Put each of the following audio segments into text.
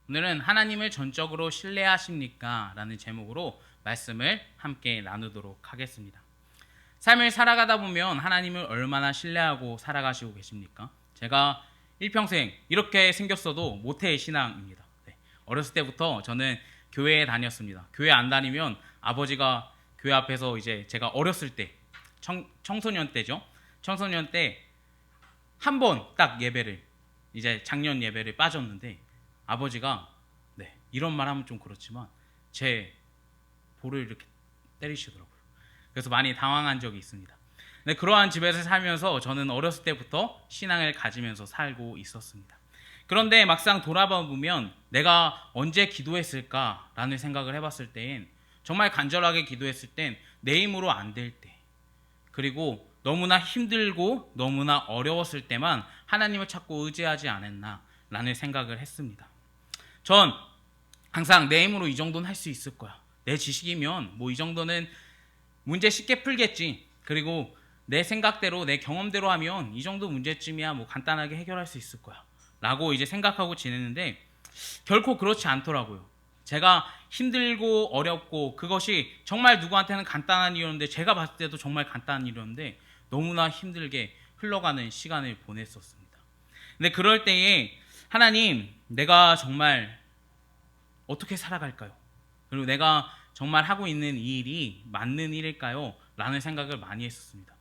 오늘은 하나님을 전적으로 신뢰하십니까? 라는 제목으로 말씀을 함께 나누도록 하겠습니다. 삶을 살아가다 보면 하나님을 얼마나 신뢰하고 살아가시고 계십니까? 제가 일평생 이렇게 생겼어도 모태의 신앙입니다. 어렸을 때부터 저는 교회에 다녔습니다. 교회 안 다니면 아버지가 교회 앞에서 이제 제가 어렸을 때 청소년 때죠. 청소년 때 한 번 딱 예배를 이제 작년 예배를 빠졌는데 아버지가 이런 말 하면 좀 그렇지만 제 볼을 이렇게 때리시더라고요. 그래서 많이 당황한 적이 있습니다. 그러한 집에서 살면서 저는 어렸을 때부터 신앙을 가지면서 살고 있었습니다. 그런데 막상 돌아봐 보면 내가 언제 기도했을까라는 생각을 해봤을 땐 정말 간절하게 기도했을 땐 내 힘으로 안 될 때, 그리고 너무나 힘들고 너무나 어려웠을 때만 하나님을 찾고 의지하지 않았나라는 생각을 했습니다. 전 항상 내 힘으로 이 정도는 할 수 있을 거야. 내 지식이면 뭐 이 정도는 문제 쉽게 풀겠지. 그리고 내 생각대로 내 경험대로 하면 이 정도 문제쯤이야 뭐 간단하게 해결할 수 있을 거야 라고 이제 생각하고 지냈는데 결코 그렇지 않더라고요. 제가 힘들고 어렵고 그것이 정말 누구한테는 간단한 일이었는데 제가 봤을 때도 정말 간단한 일이었는데 너무나 힘들게 흘러가는 시간을 보냈었습니다. 근데 그럴 때에 하나님, 내가 정말 어떻게 살아갈까요? 그리고 내가 정말 하고 있는 이 일이 맞는 일일까요? 라는 생각을 많이 했었습니다.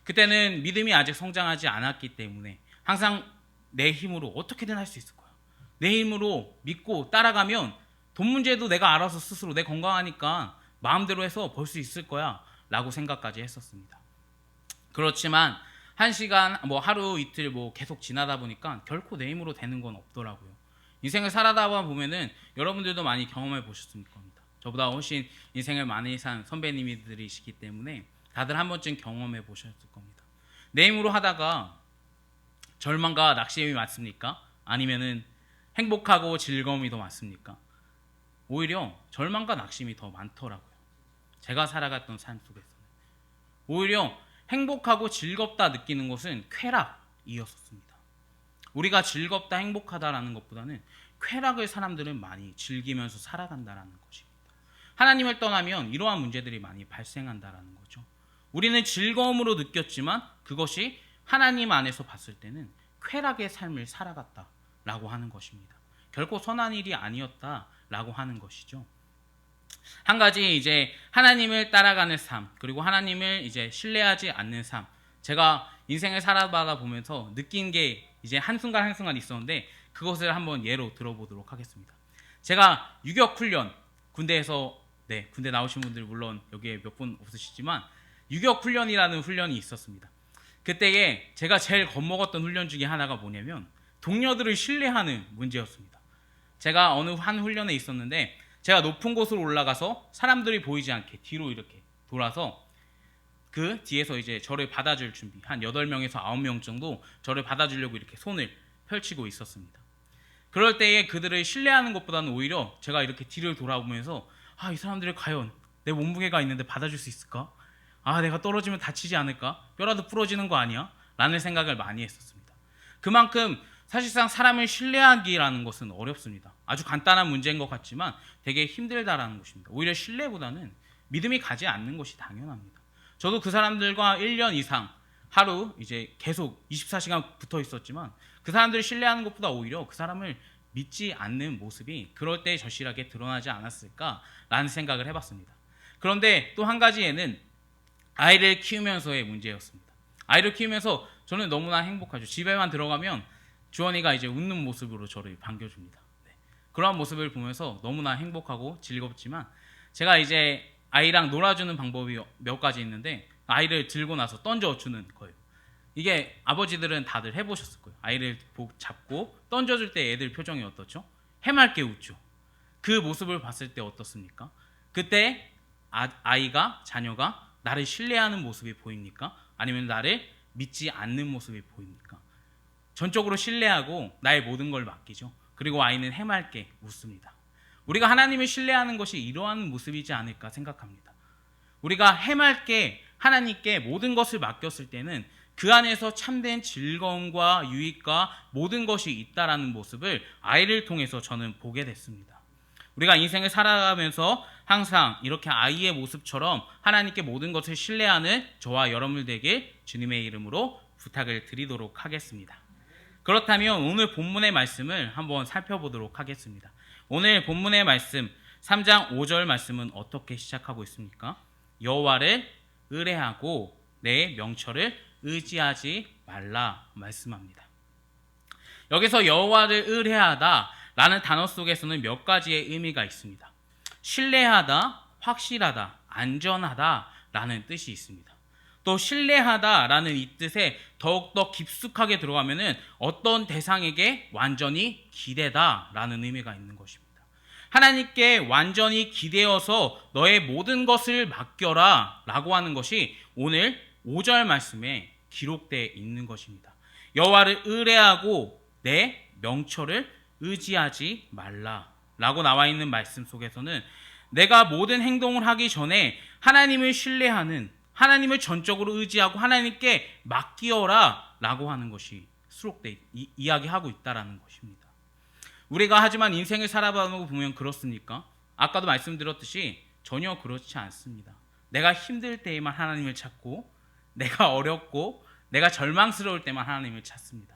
그때는 믿음이 아직 성장하지 않았기 때문에 항상 내 힘으로 어떻게든 할 수 있을 거야. 내 힘으로 믿고 따라가면 돈 문제도 내가 알아서 스스로 내 건강하니까 마음대로 해서 벌 수 있을 거야 라고 생각까지 했었습니다. 그렇지만 한 시간, 뭐 하루 이틀 뭐 계속 지나다 보니까 결코 내 힘으로 되는 건 없더라고요. 인생을 살아다 보면은 여러분들도 많이 경험해 보셨을 겁니다. 저보다 훨씬 인생을 많이 산 선배님들이시기 때문에 다들 한 번쯤 경험해 보셨을 겁니다. 내 힘으로 하다가 절망과 낙심이 많습니까? 아니면은 행복하고 즐거움이 더 많습니까? 오히려 절망과 낙심이 더 많더라고요. 제가 살아갔던 삶 속에서는. 오히려 행복하고 즐겁다 느끼는 것은 쾌락이었습니다. 우리가 즐겁다 행복하다라는 것보다는 쾌락을 사람들은 많이 즐기면서 살아간다라는 것입니다. 하나님을 떠나면 이러한 문제들이 많이 발생한다라는 거죠. 우리는 즐거움으로 느꼈지만 그것이 하나님 안에서 봤을 때는 쾌락의 삶을 살아갔다라고 하는 것입니다. 결코 선한 일이 아니었다라고 하는 것이죠. 한 가지 이제 하나님을 따라가는 삶, 그리고 하나님을 이제 신뢰하지 않는 삶. 제가 인생을 살아가다 보면서 느낀 게 이제 한순간 한순간 있었는데 그것을 한번 예로 들어보도록 하겠습니다. 제가 유격 훈련, 군대에서 군대 나오신 분들 물론 여기에 몇 분 없으시지만 유격 훈련이라는 훈련이 있었습니다. 그때에 제가 제일 겁먹었던 훈련 중에 하나가 뭐냐면 동료들을 신뢰하는 문제였습니다. 제가 어느 한 훈련에 있었는데 제가 높은 곳으로 올라가서 사람들이 보이지 않게 뒤로 이렇게 돌아서 그 뒤에서 이제 저를 받아줄 준비, 한 8명에서 9명 정도 저를 받아주려고 이렇게 손을 펼치고 있었습니다. 그럴 때에 그들을 신뢰하는 것보다는 오히려 제가 이렇게 뒤를 돌아보면서 이 사람들이 과연 내 몸무게가 있는데 받아줄 수 있을까? 내가 떨어지면 다치지 않을까? 뼈라도 부러지는 거 아니야? 라는 생각을 많이 했었습니다. 그만큼 사실상 사람을 신뢰하기라는 것은 어렵습니다. 아주 간단한 문제인 것 같지만 되게 힘들다라는 것입니다. 오히려 신뢰보다는 믿음이 가지 않는 것이 당연합니다. 저도 그 사람들과 1년 이상 하루 이제 계속 24시간 붙어 있었지만 그 사람들을 신뢰하는 것보다 오히려 그 사람을 믿지 않는 모습이 그럴 때 절실하게 드러나지 않았을까라는 생각을 해봤습니다. 그런데 또 한 가지에는 아이를 키우면서의 문제였습니다. 아이를 키우면서 저는 너무나 행복하죠. 집에만 들어가면 주원이가 이제 웃는 모습으로 저를 반겨줍니다. 그러한 모습을 보면서 너무나 행복하고 즐겁지만 제가 이제 아이랑 놀아주는 방법이 몇 가지 있는데 아이를 들고 나서 던져주는 거예요. 이게 아버지들은 다들 해보셨을 거예요. 아이를 잡고 던져줄 때 애들 표정이 어떻죠? 해맑게 웃죠. 그 모습을 봤을 때 어떻습니까? 그때 아이가, 자녀가 나를 신뢰하는 모습이 보입니까? 아니면 나를 믿지 않는 모습이 보입니까? 전적으로 신뢰하고 나의 모든 걸 맡기죠. 그리고 아이는 해맑게 웃습니다. 우리가 하나님을 신뢰하는 것이 이러한 모습이지 않을까 생각합니다. 우리가 해맑게 하나님께 모든 것을 맡겼을 때는 그 안에서 참된 즐거움과 유익과 모든 것이 있다라는 모습을 아이를 통해서 저는 보게 됐습니다. 우리가 인생을 살아가면서 항상 이렇게 아이의 모습처럼 하나님께 모든 것을 신뢰하는 저와 여러분들 되길 주님의 이름으로 부탁을 드리도록 하겠습니다. 그렇다면 오늘 본문의 말씀을 한번 살펴보도록 하겠습니다. 오늘 본문의 말씀 3장 5절 말씀은 어떻게 시작하고 있습니까? 여호와를 의뢰하고 내 명철을 의지하지 말라 말씀합니다. 여기서 여호와를 의뢰하다 라는 단어 속에서는 몇 가지의 의미가 있습니다. 신뢰하다, 확실하다, 안전하다 라는 뜻이 있습니다. 또 신뢰하다 라는 이 뜻에 더욱더 깊숙하게 들어가면은 어떤 대상에게 완전히 기대다 라는 의미가 있는 것입니다. 하나님께 완전히 기대어서 너의 모든 것을 맡겨라 라고 하는 것이 오늘 5절 말씀에 기록되어 있는 것입니다. 여호와를 의뢰하고 내 명철을 의지하지 말라 라고 나와 있는 말씀 속에서는 내가 모든 행동을 하기 전에 하나님을 신뢰하는, 하나님을 전적으로 의지하고 하나님께 맡기어라 라고 하는 것이 수록되어 이야기하고 있다라는 것입니다. 우리가 하지만 인생을 살아가는 보면 그렇습니까? 아까도 말씀드렸듯이 전혀 그렇지 않습니다. 내가 힘들 때에만 하나님을 찾고 내가 어렵고 내가 절망스러울 때만 하나님을 찾습니다.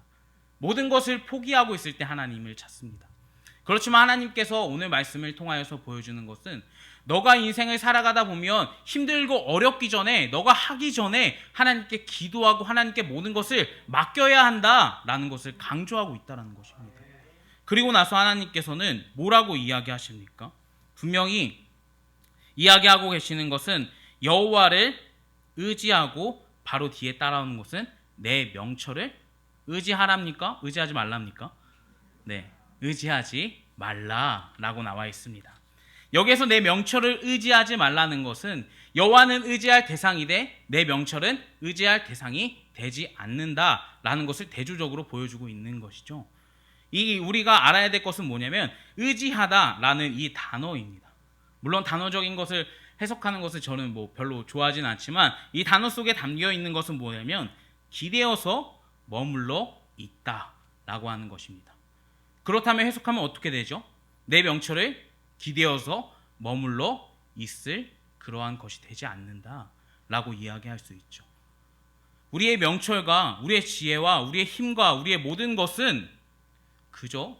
모든 것을 포기하고 있을 때 하나님을 찾습니다. 그렇지만 하나님께서 오늘 말씀을 통하여서 보여주는 것은 너가 인생을 살아가다 보면 힘들고 어렵기 전에, 너가 하기 전에 하나님께 기도하고 하나님께 모든 것을 맡겨야 한다라는 것을 강조하고 있다는 것입니다. 그리고 나서 하나님께서는 뭐라고 이야기하십니까? 분명히 이야기하고 계시는 것은 여호와를 의지하고 바로 뒤에 따라오는 것은 내 명철을 의지하랍니까? 의지하지 말랍니까? 네, 의지하지 말라라고 나와 있습니다. 여기에서 내 명철을 의지하지 말라는 것은 여호와는 의지할 대상이되 내 명철은 의지할 대상이 되지 않는다라는 것을 대조적으로 보여주고 있는 것이죠. 이 우리가 알아야 될 것은 뭐냐면 의지하다라는 이 단어입니다. 물론 단어적인 것을 해석하는 것을 저는 별로 좋아하진 않지만 이 단어 속에 담겨 있는 것은 뭐냐면 기대어서 머물러 있다라고 하는 것입니다. 그렇다면 해석하면 어떻게 되죠? 내 명철을 기대어서 머물러 있을 그러한 것이 되지 않는다라고 이야기할 수 있죠. 우리의 명철과 우리의 지혜와 우리의 힘과 우리의 모든 것은 그저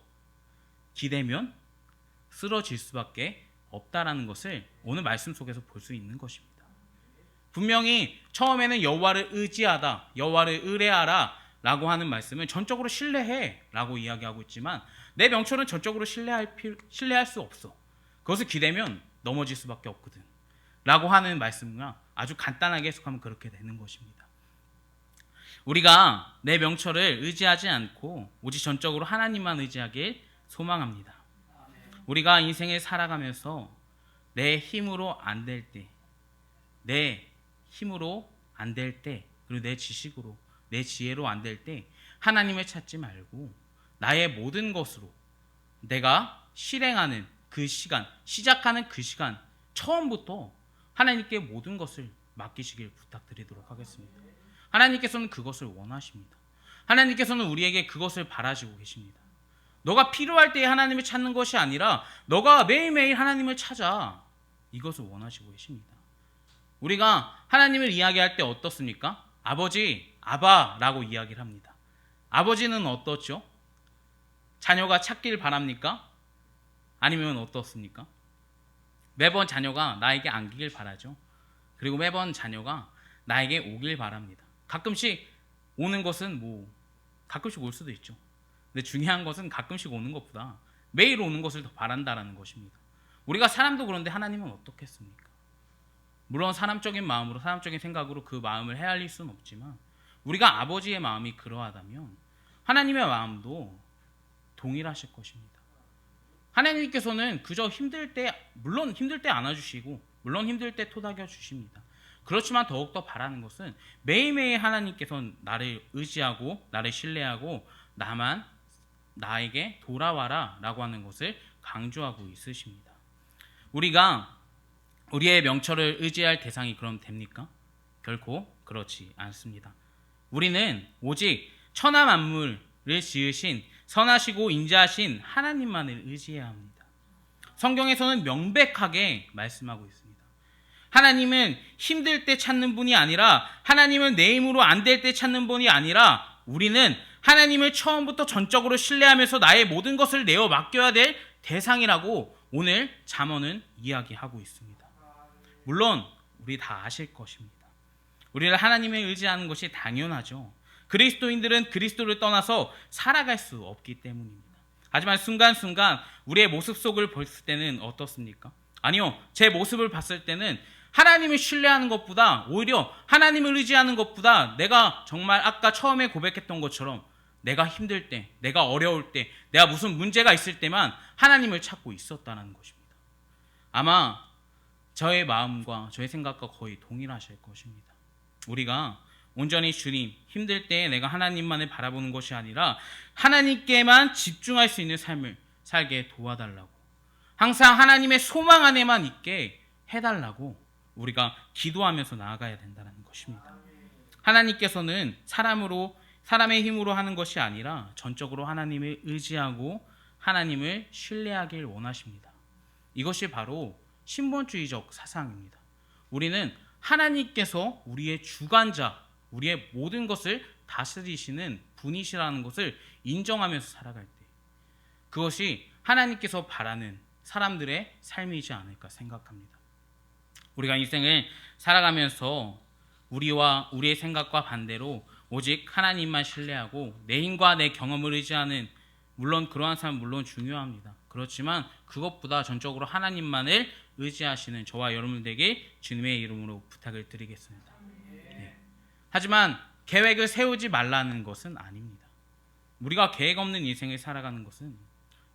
기대면 쓰러질 수밖에 없다라는 것을 오늘 말씀 속에서 볼 수 있는 것입니다. 분명히 처음에는 여호와를 의지하다, 여호와를 의뢰하라 라고 하는 말씀을 전적으로 신뢰해 라고 이야기하고 있지만 내 명철은 전적으로 신뢰할 수 없어. 그것을 기대면 넘어질 수밖에 없거든 라고 하는 말씀과 아주 간단하게 해석하면 그렇게 되는 것입니다. 우리가 내 명철을 의지하지 않고 오직 전적으로 하나님만 의지하길 소망합니다. 우리가 인생을 살아가면서 내 힘으로 안 될 때, 그리고 내 지식으로, 내 지혜로 안 될 때 하나님을 찾지 말고 나의 모든 것으로 내가 실행하는 그 시간, 시작하는 그 시간 처음부터 하나님께 모든 것을 맡기시길 부탁드리도록 하겠습니다. 하나님께서는 그것을 원하십니다. 하나님께서는 우리에게 그것을 바라시고 계십니다. 너가 필요할 때에 하나님을 찾는 것이 아니라 너가 매일매일 하나님을 찾아, 이것을 원하시고 계십니다. 우리가 하나님을 이야기할 때 어떻습니까? 아버지, 아바라고 이야기를 합니다. 아버지는 어떻죠? 자녀가 찾길 바랍니까? 아니면 어떻습니까? 매번 자녀가 나에게 안기길 바라죠. 그리고 매번 자녀가 나에게 오길 바랍니다. 가끔씩 오는 것은 가끔씩 올 수도 있죠. 근데 중요한 것은 가끔씩 오는 것보다 매일 오는 것을 더 바란다라는 것입니다. 우리가 사람도 그런데 하나님은 어떻겠습니까? 물론 사람적인 마음으로, 사람적인 생각으로 그 마음을 헤아릴 수는 없지만 우리가 아버지의 마음이 그러하다면 하나님의 마음도 동일하실 것입니다. 하나님께서는 그저 힘들 때, 물론 힘들 때 안아주시고 물론 힘들 때 토닥여 주십니다. 그렇지만 더욱더 바라는 것은 매일매일 하나님께서는 나를 의지하고 나를 신뢰하고 나에게 돌아와라 라고 하는 것을 강조하고 있으십니다. 우리가 우리의 명철을 의지할 대상이 그럼 됩니까? 결코 그렇지 않습니다. 우리는 오직 천하 만물을 지으신 선하시고 인자하신 하나님만을 의지해야 합니다. 성경에서는 명백하게 말씀하고 있습니다. 하나님은 힘들 때 찾는 분이 아니라, 하나님은 내 힘으로 안 될 때 찾는 분이 아니라, 우리는 하나님을 처음부터 전적으로 신뢰하면서 나의 모든 것을 내어 맡겨야 될 대상이라고 오늘 잠언은 이야기하고 있습니다. 물론 우리 다 아실 것입니다. 우리를 하나님을 의지하는 것이 당연하죠. 그리스도인들은 그리스도를 떠나서 살아갈 수 없기 때문입니다. 하지만 순간순간 우리의 모습 속을 봤을 때는 어떻습니까? 아니요, 제 모습을 봤을 때는 하나님을 신뢰하는 것보다, 오히려 하나님을 의지하는 것보다 내가 정말 아까 처음에 고백했던 것처럼 내가 힘들 때, 내가 어려울 때, 내가 무슨 문제가 있을 때만 하나님을 찾고 있었다는 것입니다. 아마 저의 마음과 저의 생각과 거의 동일하실 것입니다. 우리가 온전히 주님, 힘들 때 내가 하나님만을 바라보는 것이 아니라 하나님께만 집중할 수 있는 삶을 살게 도와달라고, 항상 하나님의 소망 안에만 있게 해달라고 우리가 기도하면서 나아가야 된다는 것입니다. 하나님께서는 사람의 힘으로 하는 것이 아니라 전적으로 하나님을 의지하고 하나님을 신뢰하길 원하십니다. 이것이 바로 신본주의적 사상입니다. 우리는 하나님께서 우리의 주관자, 우리의 모든 것을 다스리시는 분이시라는 것을 인정하면서 살아갈 때, 그것이 하나님께서 바라는 사람들의 삶이지 않을까 생각합니다. 우리가 인생을 살아가면서 우리와 우리의 생각과 반대로 오직 하나님만 신뢰하고 내 힘과 내 경험을 의지하는, 물론 그러한 삶은 물론 중요합니다. 그렇지만 그것보다 전적으로 하나님만을 의지하시는 저와 여러분들에게 주님의 이름으로 부탁을 드리겠습니다. 네. 하지만 계획을 세우지 말라는 것은 아닙니다. 우리가 계획 없는 인생을 살아가는 것은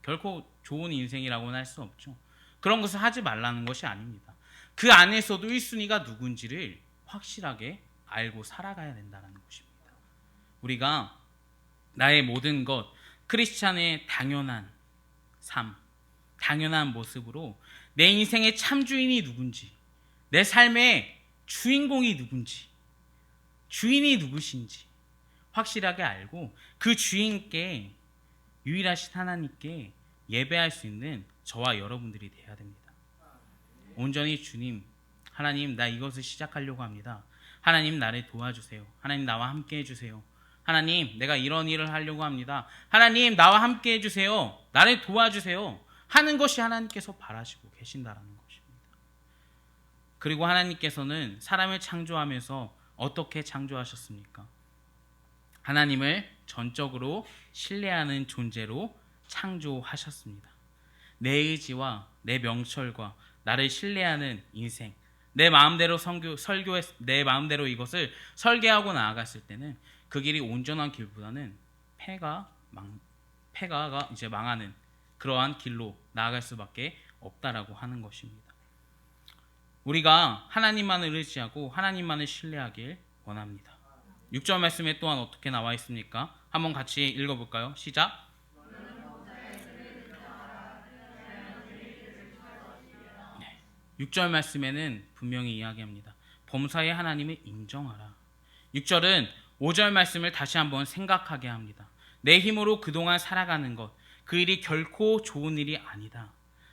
결코 좋은 인생이라고는 할 수 없죠. 그런 것을 하지 말라는 것이 아닙니다. 그 안에서도 1순위가 누군지를 확실하게 알고 살아가야 된다는 것입니다. 우리가 나의 모든 것, 크리스찬의 당연한 삶, 당연한 모습으로 내 인생의 참주인이 누군지, 내 삶의 주인공이 누군지, 주인이 누구신지 확실하게 알고 그 주인께, 유일하신 하나님께 예배할 수 있는 저와 여러분들이 되어야 됩니다. 온전히 주님, 하나님, 나 이것을 시작하려고 합니다. 하나님, 나를 도와주세요. 하나님, 나와 함께 해주세요. 하나님, 내가 이런 일을 하려고 합니다. 하나님, 나와 함께 해주세요. 나를 도와주세요. 하는 것이 하나님께서 바라시고 계신다는 것입니다. 그리고 하나님께서는 사람을 창조하면서 어떻게 창조하셨습니까? 하나님을 전적으로 신뢰하는 존재로 창조하셨습니다. 내 의지와 내 명철과 나를 신뢰하는 인생, 내 마음대로 내 마음대로 이것을 설계하고 나아갔을 때는 그 길이 온전한 길보다는 폐가가 이제 망하는 그러한 길로 나아갈 수밖에 없다라고 하는 것입니다. 우리가 하나님만을 의지하고 하나님만을 신뢰하길 원합니다. 6절 말씀에 또한 어떻게 나와 있습니까? 한번 같이 읽어볼까요? 시작. 6절 말씀에는 분명히 이야기합니다. 범사의 하나님을 인정하라. 6절은 5절 말씀을 다시 한번 생각하게 합니다. 내 힘으로 그동안 살아가는 것, 그 일이 결코 좋은 일이 아니다.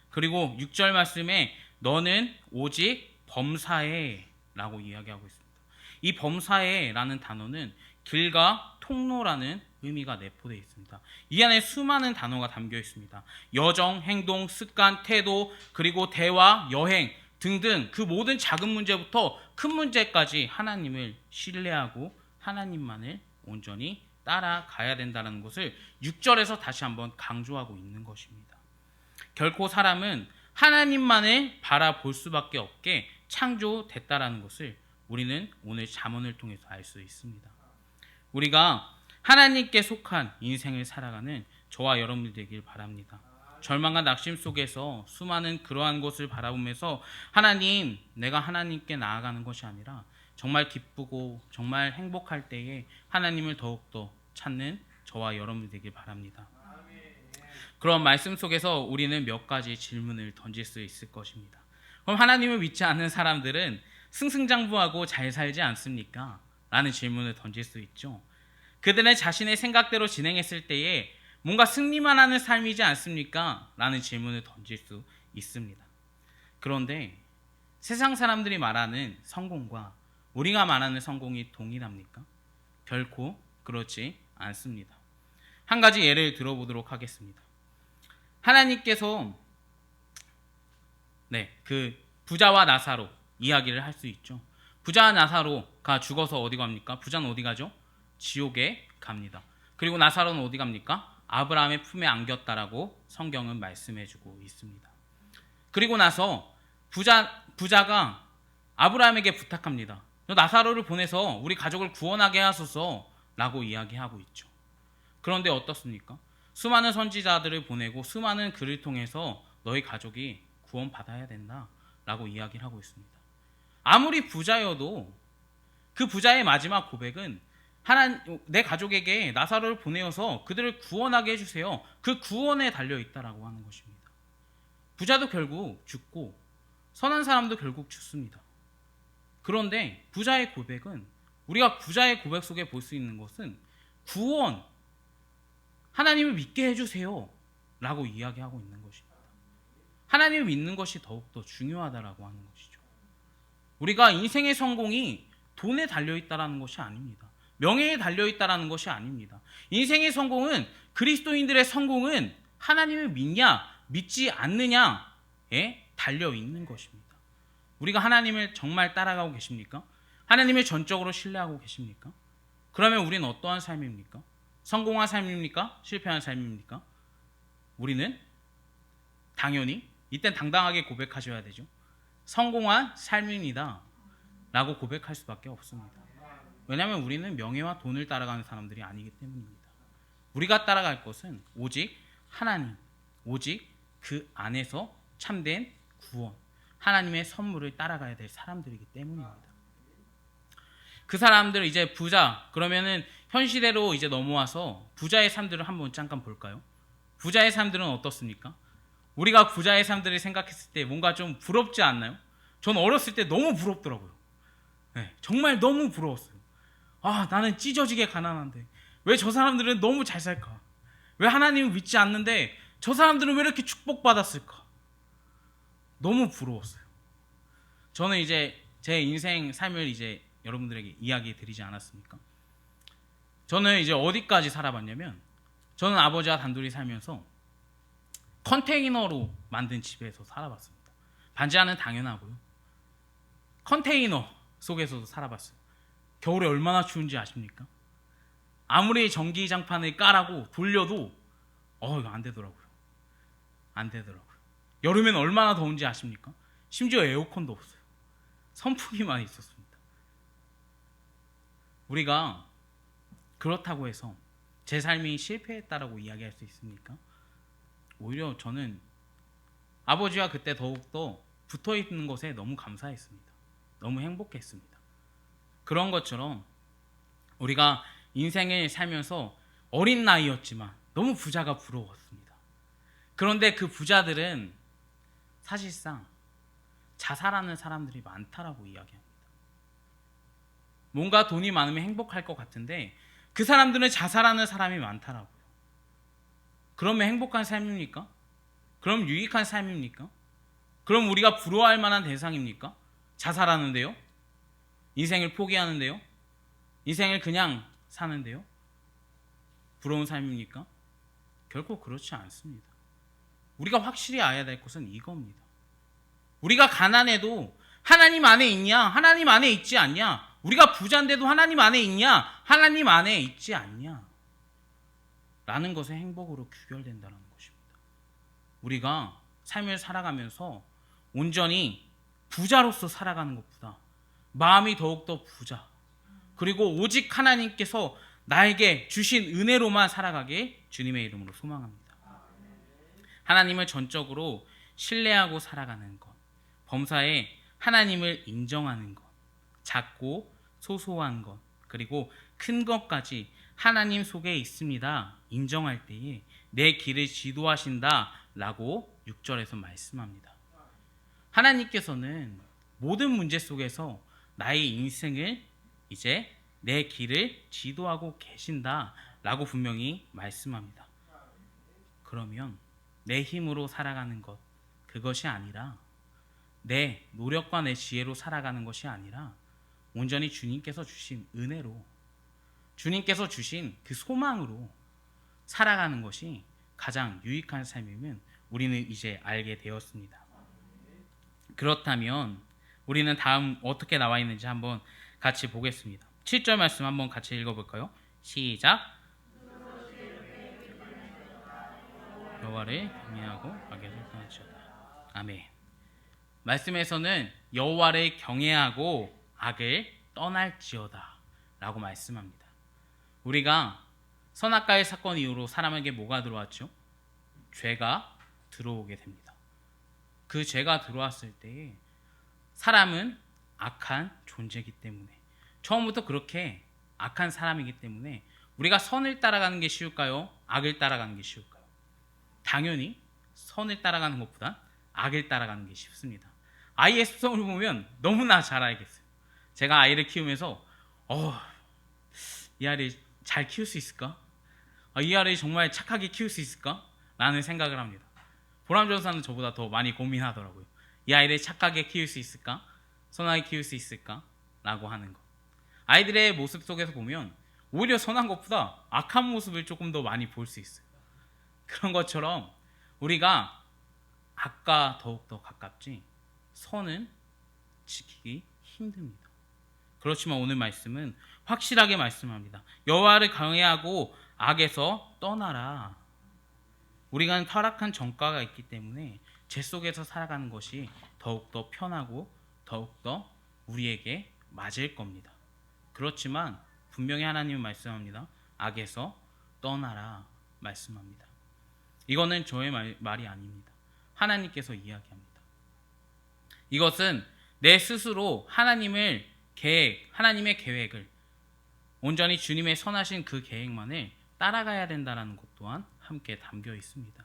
그리고 6절 말씀에 너는 오직 범사에 라고 이야기하고 있습니다. 이 범사에 라는 단어는 길과 통로라는 의미가 내포되어 있습니다. 이 안에 수많은 단어가 담겨 있습니다. 여정, 행동, 습관, 태도, 그리고 대화, 여행 등등 그 모든 작은 문제부터 큰 문제까지 하나님을 신뢰하고 하나님만을 온전히 따라가야 된다는 것을 6절에서 다시 한번 강조하고 있는 것입니다. 결코 사람은 하나님만을 바라볼 수밖에 없게 창조됐다라는 것을 우리는 오늘 잠언을 통해서 알 수 있습니다. 우리가 하나님께 속한 인생을 살아가는 저와 여러분들 되길 바랍니다. 절망과 낙심 속에서 수많은 그러한 것을 바라보면서 하나님, 내가 하나님께 나아가는 것이 아니라 정말 기쁘고 정말 행복할 때에 하나님을 더욱더 찾는 저와 여러분들 되길 바랍니다. 그런 말씀 속에서 우리는 몇 가지 질문을 던질 수 있을 것입니다. 그럼 하나님을 믿지 않는 사람들은 승승장구하고 잘 살지 않습니까? 라는 질문을 던질 수 있죠. 그들은 자신의 생각대로 진행했을 때에 뭔가 승리만 하는 삶이지 않습니까? 라는 질문을 던질 수 있습니다. 그런데 세상 사람들이 말하는 성공과 우리가 말하는 성공이 동일합니까? 결코 그렇지 않습니다. 한 가지 예를 들어보도록 하겠습니다. 하나님께서 그 부자와 나사로 이야기를 할 수 있죠. 부자와 나사로가 죽어서 어디 갑니까? 부자는 어디 가죠? 지옥에 갑니다. 그리고 나사로는 어디 갑니까? 아브라함의 품에 안겼다라고 성경은 말씀해주고 있습니다. 그리고 나서 부자가 아브라함에게 부탁합니다. 나사로를 보내서 우리 가족을 구원하게 하소서라고 이야기하고 있죠. 그런데 어떻습니까? 수많은 선지자들을 보내고 수많은 글을 통해서 너희 가족이 구원받아야 된다라고 이야기를 하고 있습니다. 아무리 부자여도 그 부자의 마지막 고백은 내 가족에게 나사로를 보내어서 그들을 구원하게 해주세요. 그 구원에 달려있다라고 하는 것입니다. 부자도 결국 죽고 선한 사람도 결국 죽습니다. 그런데 부자의 고백은 우리가 부자의 고백 속에 볼 수 있는 것은 구원, 하나님을 믿게 해주세요 라고 이야기하고 있는 것입니다. 하나님을 믿는 것이 더욱더 중요하다라고 하는 것이죠. 우리가 인생의 성공이 돈에 달려있다라는 것이 아닙니다. 명예에 달려있다라는 것이 아닙니다. 인생의 성공은, 그리스도인들의 성공은 하나님을 믿냐 믿지 않느냐에 달려있는 것입니다. 우리가 하나님을 정말 따라가고 계십니까? 하나님을 전적으로 신뢰하고 계십니까? 그러면 우리는 어떠한 삶입니까? 성공한 삶입니까? 실패한 삶입니까? 우리는 당연히 이땐 당당하게 고백하셔야 되죠. 성공한 삶입니다 라고 고백할 수밖에 없습니다. 왜냐하면 우리는 명예와 돈을 따라가는 사람들이 아니기 때문입니다. 우리가 따라갈 것은 오직 하나님, 오직 그 안에서 참된 구원, 하나님의 선물을 따라가야 될 사람들이기 때문입니다. 그 사람들 이제 부자, 그러면은 현 시대로 이제 넘어와서 부자의 삶들을 한번 잠깐 볼까요? 부자의 삶들은 어떻습니까? 우리가 부자의 삶들을 생각했을 때 뭔가 좀 부럽지 않나요? 전 어렸을 때 너무 부럽더라고요. 정말 너무 부러웠어요. 나는 찢어지게 가난한데 왜 저 사람들은 너무 잘 살까? 왜 하나님을 믿지 않는데 저 사람들은 왜 이렇게 축복받았을까? 너무 부러웠어요. 저는 이제 제 인생 삶을 이제 여러분들에게 이야기 드리지 않았습니까? 저는 이제 어디까지 살아봤냐면, 저는 아버지와 단둘이 살면서 컨테이너로 만든 집에서 살아봤습니다. 반지하는 당연하고요. 컨테이너 속에서도 살아봤어요. 겨울에 얼마나 추운지 아십니까? 아무리 전기장판을 까라고 돌려도 이거 안 되더라고요. 안 되더라고요. 여름엔 얼마나 더운지 아십니까? 심지어 에어컨도 없어요. 선풍기만 있었습니다. 우리가 그렇다고 해서 제 삶이 실패했다라고 이야기할 수 있습니까? 오히려 저는 아버지와 그때 더욱더 붙어있는 것에 너무 감사했습니다. 너무 행복했습니다. 그런 것처럼 우리가 인생을 살면서 어린 나이였지만 너무 부자가 부러웠습니다. 그런데 그 부자들은 사실상 자살하는 사람들이 많다라고 이야기합니다. 뭔가 돈이 많으면 행복할 것 같은데 그 사람들은 자살하는 사람이 많다라고요. 그러면 행복한 삶입니까? 그럼 유익한 삶입니까? 그럼 우리가 부러워할 만한 대상입니까? 자살하는데요? 인생을 포기하는데요? 인생을 그냥 사는데요? 부러운 삶입니까? 결코 그렇지 않습니다. 우리가 확실히 알아야 될 것은 이겁니다. 우리가 가난해도 하나님 안에 있냐? 하나님 안에 있지 않냐? 우리가 부자인데도 하나님 안에 있냐? 하나님 안에 있지 않냐? 라는 것의 행복으로 귀결된다는 것입니다. 우리가 삶을 살아가면서 온전히 부자로서 살아가는 것보다 마음이 더욱더 부자, 그리고 오직 하나님께서 나에게 주신 은혜로만 살아가게 주님의 이름으로 소망합니다. 하나님을 전적으로 신뢰하고 살아가는 것, 범사에 하나님을 인정하는 것, 작고 소소한 것, 그리고 큰 것까지 하나님 속에 있습니다 인정할 때에 내 길을 지도하신다 라고 6절에서 말씀합니다. 하나님께서는 모든 문제 속에서 나의 인생을 이제 내 길을 지도하고 계신다라고 분명히 말씀합니다. 그러면 내 힘으로 살아가는 것, 그것이 아니라 내 노력과 내 지혜로 살아가는 것이 아니라 온전히 주님께서 주신 은혜로, 주님께서 주신 그 소망으로 살아가는 것이 가장 유익한 삶임을 우리는 이제 알게 되었습니다. 그렇다면 우리는 다음 어떻게 나와 있는지 한번 같이 보겠습니다. 7절 말씀 한번 같이 읽어볼까요? 시작. 여호와를 경외하고 악에서 떠날지어다. 아멘. 말씀에서는 여호와를 경외하고 악을 떠날지어다 라고 말씀합니다. 우리가 선악과의 사건 이후로 사람에게 뭐가 들어왔죠? 죄가 들어오게 됩니다. 그 죄가 들어왔을 때에 사람은 악한 존재이기 때문에, 처음부터 그렇게 악한 사람이기 때문에 우리가 선을 따라가는 게 쉬울까요? 악을 따라가는 게 쉬울까요? 당연히 선을 따라가는 것보다 악을 따라가는 게 쉽습니다. 아이의 습성을 보면 너무나 잘 알겠어요. 제가 아이를 키우면서 이 아이를 잘 키울 수 있을까? 이 아이를 정말 착하게 키울 수 있을까? 라는 생각을 합니다. 보람 전사는 저보다 더 많이 고민하더라고요. 이 아이를 착하게 키울 수 있을까? 선하게 키울 수 있을까? 라고 하는 것. 아이들의 모습 속에서 보면 오히려 선한 것보다 악한 모습을 조금 더 많이 볼 수 있어요. 그런 것처럼 우리가 악과 더욱더 가깝지 선은 지키기 힘듭니다. 그렇지만 오늘 말씀은 확실하게 말씀합니다. 여호와를 경외하고 악에서 떠나라. 우리가 타락한 전과가 있기 때문에 죄 속에서 살아가는 것이 더욱더 편하고 더욱더 우리에게 맞을 겁니다. 그렇지만 분명히 하나님은 말씀합니다. 악에서 떠나라 말씀합니다. 이거는 저의 말이 아닙니다. 하나님께서 이야기합니다. 이것은 내 스스로 하나님의 계획을, 온전히 주님의 선하신 그 계획만을 따라가야 된다는 것 또한 함께 담겨 있습니다.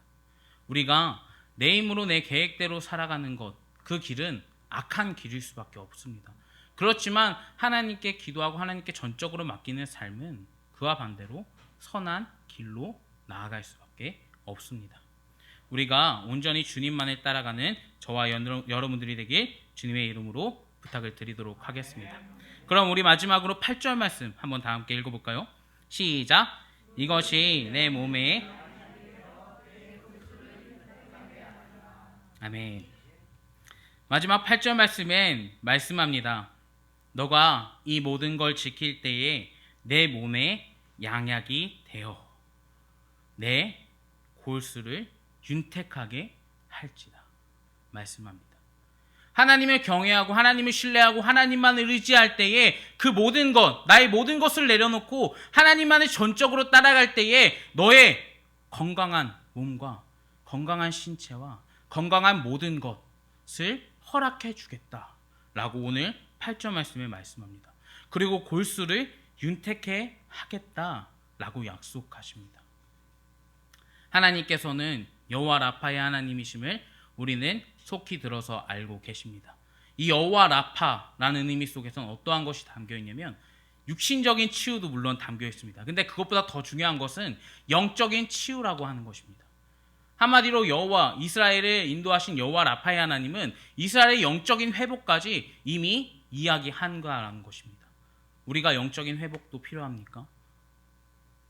우리가 내 힘으로 내 계획대로 살아가는 것, 그 길은 악한 길일 수밖에 없습니다. 그렇지만 하나님께 기도하고 하나님께 전적으로 맡기는 삶은 그와 반대로 선한 길로 나아갈 수밖에 없습니다. 우리가 온전히 주님만을 따라가는 저와 여러분들이 되길 주님의 이름으로 부탁을 드리도록 하겠습니다. 그럼 우리 마지막으로 8절 말씀 한번 다 함께 읽어볼까요? 시작. 이것이 내 몸에, 아멘. 마지막 8절 말씀엔 말씀합니다. 너가 이 모든 걸 지킬 때에 내 몸에 양약이 되어 내 골수를 윤택하게 할지다 말씀합니다. 하나님을 경외하고 하나님을 신뢰하고 하나님만을 의지할 때에 그 모든 것, 나의 모든 것을 내려놓고 하나님만을 전적으로 따라갈 때에 너의 건강한 몸과 건강한 신체와 건강한 모든 것을 허락해 주겠다라고 오늘 8절 말씀에 말씀합니다. 그리고 골수를 윤택해 하겠다라고 약속하십니다. 하나님께서는 여호와 라파의 하나님이심을 우리는 속히 들어서 알고 계십니다. 이 여호와 라파라는 의미 속에서는 어떠한 것이 담겨 있냐면 육신적인 치유도 물론 담겨 있습니다. 근데 그것보다 더 중요한 것은 영적인 치유라고 하는 것입니다. 한마디로 이스라엘을 인도하신 여호와 라파의 하나님은 이스라엘의 영적인 회복까지 이미 이야기한다는 것입니다. 우리가 영적인 회복도 필요합니까?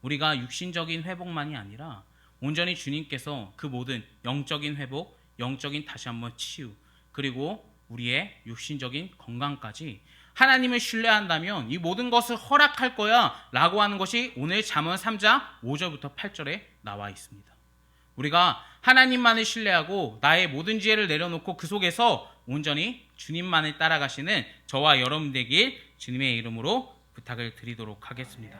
우리가 육신적인 회복만이 아니라 온전히 주님께서 그 모든 영적인 회복, 영적인 다시 한번 치유, 그리고 우리의 육신적인 건강까지 하나님을 신뢰한다면 이 모든 것을 허락할 거야 라고 하는 것이 오늘 잠언 3장 5절부터 8절에 나와 있습니다. 우리가 하나님만을 신뢰하고 나의 모든 지혜를 내려놓고 그 속에서 온전히 주님만을 따라가시는 저와 여러분 되길 주님의 이름으로 부탁을 드리도록 하겠습니다.